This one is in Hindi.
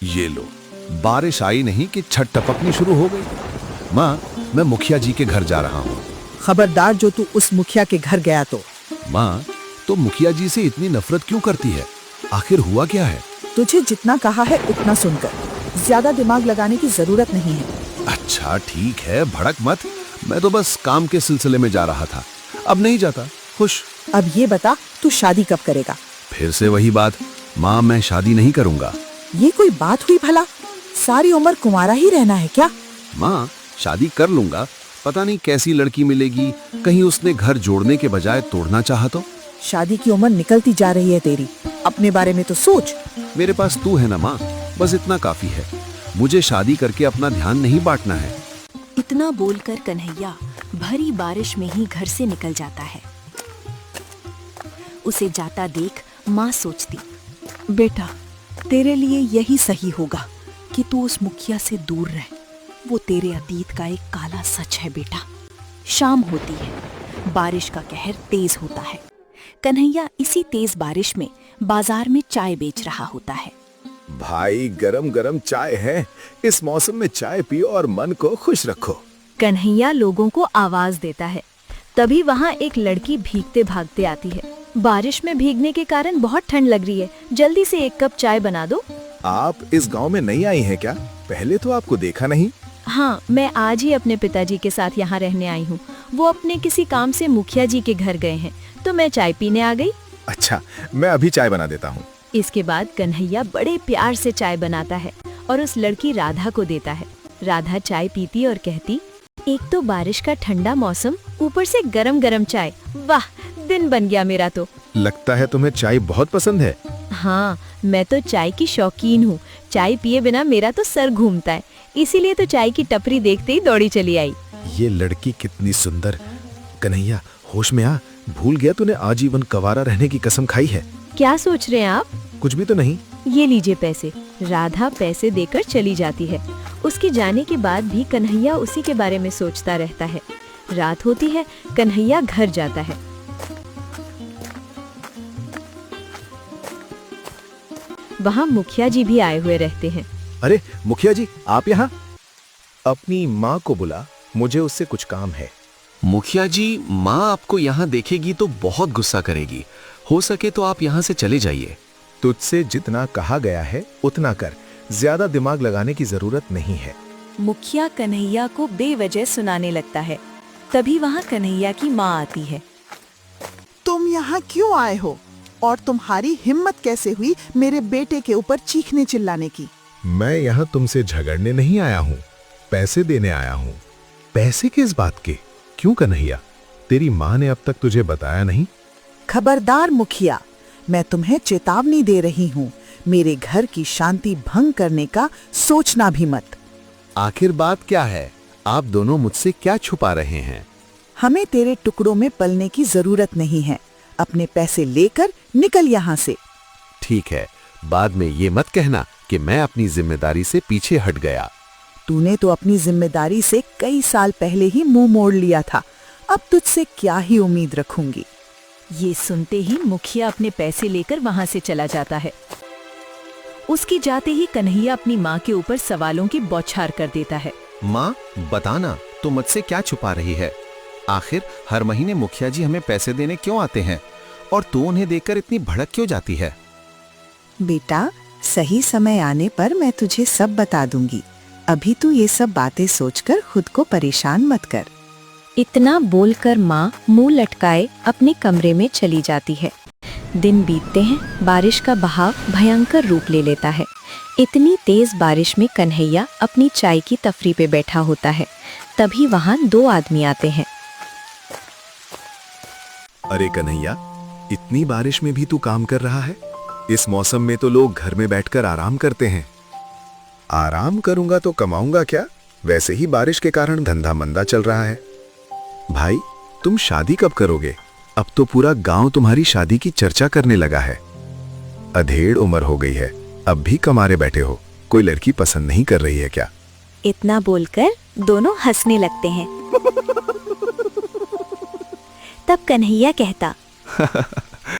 ये लो, बारिश आई नहीं कि छत टपकनी शुरू हो गई। माँ, मैं मुखिया जी के घर जा रहा हूँ। खबरदार जो तू उस मुखिया के घर गया तो। माँ, तो मुखिया जी से इतनी नफरत क्यों करती है? आखिर हुआ क्या है? तुझे जितना कहा है उतना सुनकर, ज्यादा दिमाग लगाने की जरूरत नहीं है। अच्छा ठीक है, भड़क मत। मैं तो बस काम के सिलसिले में जा रहा था, अब नहीं जाता। खुश। अब ये बता, तू शादी कब करेगा? फिर से वही बात। माँ, मैं शादी नहीं करूँगा। ये कोई बात हुई भला? सारी उम्र कुंवारा ही रहना है क्या? माँ, शादी कर लूंगा। पता नहीं कैसी लड़की मिलेगी, कहीं उसने घर जोड़ने के बजाय तोड़ना चाहा तो। शादी की उम्र निकलती जा रही है तेरी, अपने बारे में तो सोच। मेरे पास तू है ना माँ, बस इतना काफी है। मुझे शादी करके अपना ध्यान नहीं बांटना है। इतना बोलकर कन्हैया भरी बारिश में ही घर से निकल जाता है। उसे जाता देख माँ सोचती, बेटा तेरे लिए यही सही होगा कि तू उस मुखिया से दूर रह। वो तेरे अतीत का एक काला सच है बेटा। शाम होती है, बारिश का कहर तेज होता है। कन्हैया इसी तेज बारिश में बाजार में चाय बेच रहा होता है। भाई, गरम गरम चाय है। इस मौसम में चाय पियो और मन को खुश रखो। कन्हैया लोगों को आवाज देता है। तभी वहाँ एक लड़की भीगते भागते आती है। बारिश में भीगने के कारण बहुत ठंड लग रही है, जल्दी से एक कप चाय बना दो। आप इस गांव में नई आई हैं क्या? पहले तो आपको देखा नहीं। हाँ, मैं आज ही अपने पिताजी के साथ यहाँ रहने आई हूँ। वो अपने किसी काम से मुखिया जी के घर गए हैं, तो मैं चाय पीने आ गई। अच्छा, मैं अभी चाय बना देता हूँ। इसके बाद कन्हैया बड़े प्यार से चाय बनाता है और उस लड़की राधा को देता है। राधा चाय पीती और कहती, एक तो बारिश का ठंडा मौसम, ऊपर से गरम गरम चाय, वाह दिन बन गया मेरा तो। लगता है तुम्हें चाय बहुत पसंद है। हाँ, मैं तो चाय की शौकीन हूँ। चाय पिए बिना मेरा तो सर घूमता है, इसीलिए तो चाय की टपरी देखते ही दौड़ी चली आई। ये लड़की कितनी सुंदर। कन्हैया, होश में आ। भूल गया तूने आजीवन कंवारा रहने की कसम खाई है। क्या सोच रहे हैं आप? कुछ भी तो नहीं। ये लीजिए पैसे। राधा पैसे देकर चली जाती है। उसके जाने के बाद भी कन्हैया उसी के बारे में सोचता रहता है। रात होती है, कन्हैया घर जाता है। वहाँ मुखिया जी भी आए हुए रहते हैं। अरे मुखिया जी, आप यहाँ? अपनी माँ को बुला, मुझे उससे कुछ काम है। मुखिया जी, माँ आपको यहाँ देखेगी तो बहुत गुस्सा करेगी। हो सके तो आप यहाँ से चले जाइए। तुझसे जितना कहा गया है उतना कर, ज्यादा दिमाग लगाने की जरूरत नहीं है। मुखिया कन्हैया को बेवजह सुनाने लगता है। तभी वहाँ कन्हैया की माँ आती है। तुम यहाँ क्यों आए हो और तुम्हारी हिम्मत कैसे हुई मेरे बेटे के ऊपर चीखने चिल्लाने की? मैं यहाँ तुमसे झगड़ने नहीं आया हूँ, पैसे देने आया हूँ। पैसे किस बात के? क्यों कन्हैया, तेरी माँ ने अब तक तुझे बताया नहीं? खबरदार मुखिया, मैं तुम्हें चेतावनी दे रही हूँ। मेरे घर की शांति भंग करने का सोचना भी मत। आखिर बात क्या है? आप दोनों मुझसे क्या छुपा रहे हैं? हमें तेरे टुकड़ों में पलने की जरूरत नहीं है। अपने पैसे लेकर निकल यहाँ से। ठीक है, बाद में ये मत कहना कि मैं अपनी जिम्मेदारी से पीछे हट गया। तूने तो अपनी जिम्मेदारी से कई साल पहले ही मुंह मोड़ लिया था, अब तुझसे क्या ही उम्मीद रखूंगी। ये सुनते ही मुखिया अपने पैसे लेकर वहाँ से चला जाता है। उसके जाते ही कन्हैया अपनी माँ के ऊपर सवालों की बौछार कर देता है। माँ, बताना, तो मुझसे क्या छुपा रही है? आखिर हर महीने मुखिया जी हमें पैसे देने क्यों आते हैं और तू उन्हें देखकर इतनी भड़क क्यों जाती है? बेटा, सही समय आने पर मैं तुझे सब बता दूंगी। अभी तू ये सब बातें सोचकर खुद को परेशान मत कर। इतना बोलकर माँ मुंह लटकाए अपने कमरे में चली जाती है। दिन बीतते हैं, बारिश का बहाव भयंकर रूप ले लेता है। इतनी तेज बारिश में कन्हैया अपनी चाय की तफरी पे बैठा होता है। तभी वहाँ दो आदमी आते हैं। अरे कन्हैया, इतनी बारिश में भी तू काम कर रहा है? इस मौसम में तो लोग घर में बैठकर आराम करते हैं। आराम करूंगा तो कमाऊंगा क्या? वैसे ही बारिश के कारण धंधा मंदा चल रहा है। भाई, तुम शादी कब करोगे? अब तो पूरा गांव तुम्हारी शादी की चर्चा करने लगा है। अधेड़ उम्र हो गई है, अब भी कमारे बैठे हो। कोई लड़की पसंद नहीं कर रही है क्या? इतना बोलकर दोनों हंसने लगते हैं। तब कन्हैया कहता,